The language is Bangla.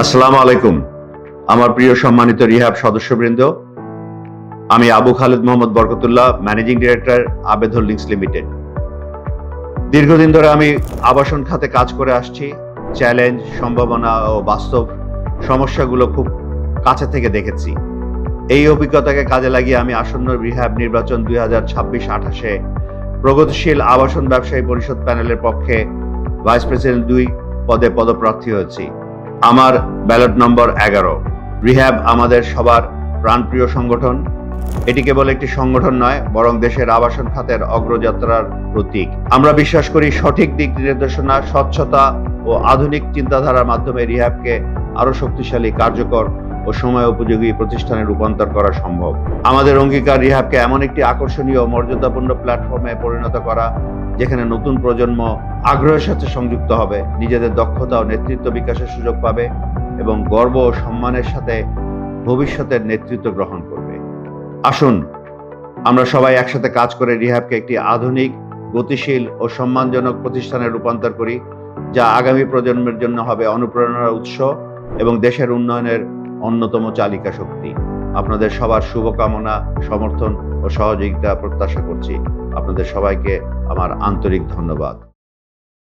আসসালামু আলাইকুম। আমার প্রিয় সম্মানিত রিহ্যাব সদস্যবৃন্দ, আমি আবু খালেদ মোহাম্মদ বরকতুল্লাহ, ম্যানেজিং ডিরেক্টর আবেদ হোল্ডিংস লিমিটেড। দীর্ঘদিন ধরে আমি আবাসন খাতে কাজ করে আসছি। চ্যালেঞ্জ, সম্ভাবনা ও বাস্তব সমস্যাগুলো খুব কাছে থেকে দেখেছি। এই অভিজ্ঞতাকে কাজে লাগিয়ে আমি আসন্ন রিহ্যাব নির্বাচন 2026-28-এ প্রগতিশীল আবাসন ব্যবসায়ী পরিষদ প্যানেলের পক্ষে ভাইস প্রেসিডেন্ট 2 পদে পদপ্রার্থী হয়েছি। আমার ব্যালট নম্বর 11। রিহ্যাব আমাদের সবার প্রাণপ্রিয় সংগঠন। এটি কেবল একটি সংগঠন নয়, বরং দেশের আবাসন খাতের অগ্রযাত্রার প্রতীক। আমরা বিশ্বাস করি সঠিক দিক নির্দেশনা, স্বচ্ছতা ও আধুনিক চিন্তাধারার মাধ্যমে রিহ্যাবকে আরো শক্তিশালী, কার্যকর ও সময় উপযোগী প্রতিষ্ঠানে রূপান্তর করা সম্ভব। আমাদের অঙ্গীকার রিহ্যাবকে এমন একটি আকর্ষণীয় ও মর্যাদাপূর্ণ প্ল্যাটফর্মে পরিণত করা, যেখানে নতুন প্রজন্ম আগ্রহের সাথে সংযুক্ত হবে, নিজেদের দক্ষতা ও নেতৃত্ব বিকাশের সুযোগ পাবে এবং গর্ব ও সম্মানের সাথে ভবিষ্যতের নেতৃত্ব গ্রহণ করবে। আসুন আমরা সবাই একসাথে কাজ করে রিহ্যাবকে একটি আধুনিক, গতিশীল ও সম্মানজনক প্রতিষ্ঠানে রূপান্তর করি, যা আগামী প্রজন্মের জন্য হবে অনুপ্রেরণার উৎস এবং দেশের উন্নয়নের অন্যতম চালিকা শক্তি। আপনাদের সবার শুভকামনা, সমর্থন ও সহযোগিতা প্রত্যাশা করছি। আপনাদের সবাইকে আমার আন্তরিক ধন্যবাদ।